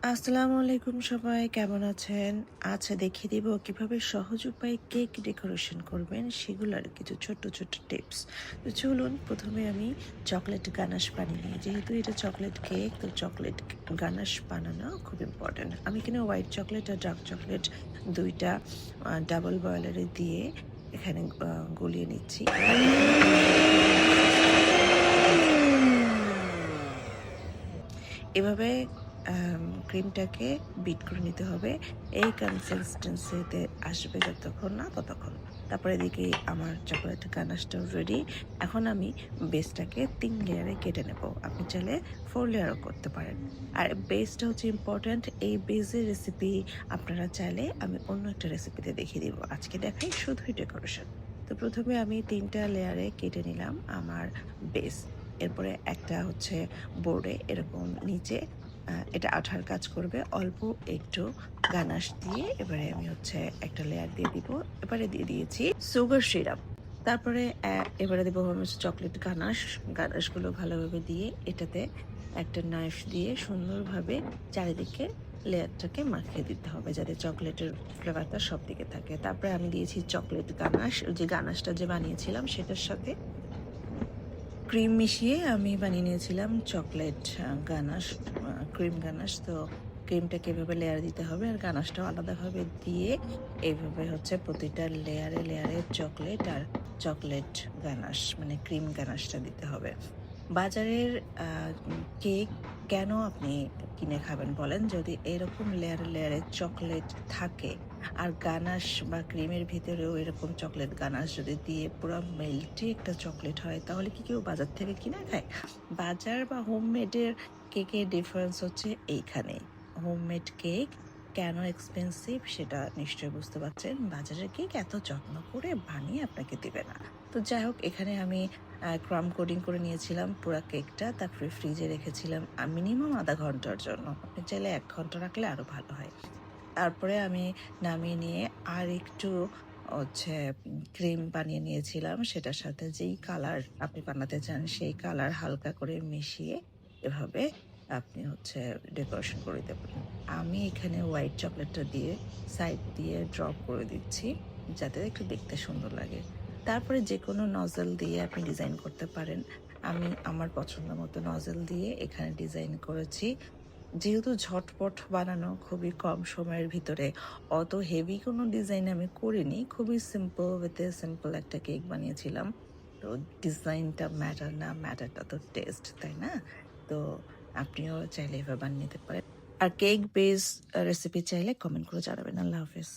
আসসালামু আলাইকুম, সবাই কেমন আছেন? আচ্ছা, দেখিয়ে দিব কিভাবে সহজ উপায়ে কেক ডেকোরেশন করবেন, সেগুলোর কিছু ছোট্ট ছোট্ট টিপস। তো চলুন, প্রথমে আমি চকলেট গানাশ বানিয়ে নিই। যেহেতু এটা চকলেট কেক, তো চকলেট গানাশ বানানো খুব ইম্পর্ট্যান্ট। আমি এখানে হোয়াইট চকলেট আর ডার্ক চকলেট দুইটা ডাবল বয়লারে দিয়ে এখানে গলিয়ে নিচ্ছি। এভাবে ক্রিমটাকে বিট করে নিতে হবে। এই কনসিস্টেন্সিতে আসবে যতক্ষণ না ততক্ষণ। তারপরে এদিকে আমার চকোলেট গানাশটাও রেডি। এখন আমি বেসটাকে ৩ লেয়ারে কেটে নেব। আপনি চাইলে ৪ লেয়ারও করতে পারেন। আর বেসটা হচ্ছে ইম্পর্ট্যান্ট। এই বেসের রেসিপি আপনারা চাইলে আমি অন্য একটা রেসিপিতে দেখিয়ে দিব। আজকে দেখাই শুধুই ডেকোরেশন। তো প্রথমে আমি ৩ টা লেয়ারে কেটে নিলাম আমার বেস। এরপরে একটা হচ্ছে বোর্ডে এরকম নিচে এটা আঠার কাজ করবে। অল্প একটু গানাশ দিয়ে এবারে আমি হচ্ছে একটা লেয়ার দিয়ে দিব। এবারে দিয়ে দিয়েছি সুগার সিরাপ। তারপরে এবারে দেবো হচ্ছে চকলেট গানাশ। গানাশগুলো ভালোভাবে দিয়ে এটাতে একটা নাইফ দিয়ে সুন্দরভাবে চারিদিকে লেয়ারটাকে মাখিয়ে দিতে হবে যাতে চকলেটের ফ্লেভারটা সব দিকে থাকে। তারপরে আমি দিয়েছি চকলেট গানাশ। যে গানাশটা যে বানিয়েছিলাম সেটার সাথে ক্রিম মিশিয়ে আমি বানিয়ে নিয়েছিলাম চকলেট গানাশ, ক্রিম গানাশ। তো ক্রিমটাকে এভাবে লেয়ার দিতে হবে আর গানাশটাও আলাদাভাবে দিয়ে এইভাবে হচ্ছে প্রতিটা লেয়ারে লেয়ারে চকলেট আর চকলেট গানাশ মানে ক্রিম গানাশটা দিতে হবে। বাজারের কেক কেন আপনি কিনে খাবেন বলেন? যদি এরকম লেয়ারে লেয়ারে চকলেট থাকে আর গানাশ বা ক্রিমের ভিতরেও এরকম চকলেট গানাশ যদি দিয়ে পুরো মেল্টি একটা চকলেট হয়, তাহলে কি কেউ বাজার থেকে কিনে খায়? বাজার বা হোমমেডের কেকের ডিফারেন্স হচ্ছে এইখানেই। হোমমেড কেক কেন এক্সপেন্সিভ সেটা নিশ্চয়ই বুঝতে পারছেন। বাজারের কেক এত যত্ন করে বানিয়ে আপনাকে দেবে না। তো যাই হোক, এখানে আমি ক্রাম কোডিং করে নিয়েছিলাম পুরা কেকটা। তারপরে ফ্রিজে রেখেছিলাম মিনিমাম ০.৫ ঘন্টার জন্য। আপনি চাইলে ১ ঘন্টা রাখলে আরো ভালো হয়। তারপরে আমি নামিয়ে নিয়ে আরেকটু হচ্ছে ক্রিম বানিয়ে নিয়েছিলাম। সেটার সাথে যেই কালার আপনি বানাতে চান সেই কালার হালকা করে মিশিয়ে এভাবে আপনি হচ্ছে ডেকোরেশন করে দিতে পারেন। আমি এখানে হোয়াইট চকলেটটা দিয়ে সাইড দিয়ে ড্রপ করে দিচ্ছি যাতে একটু দেখতে সুন্দর লাগে। তারপরে যেকোনো নজল দিয়ে আপনি ডিজাইন করতে পারেন। আমি আমার পছন্দ মতো নজল দিয়ে এখানে ডিজাইন করেছি। যেহেতু ঝটপট বানানো, খুবই কম সময়ের ভিতরে অত হেভি কোনো ডিজাইন আমি করিনি। খুবই সিম্পল ওয়েতে সিম্পল একটা কেক বানিয়েছিলাম। তো ডিজাইনটা ম্যাটার না, ম্যাটারটা তো টেস্ট, তাই না? তো আপনিও চাইলে এভাবে বানিয়ে নিতে পারেন। আর কেক বেস রেসিপি চাইলে কমেন্ট করে জানাবেন। আল্লাহ হাফেজ।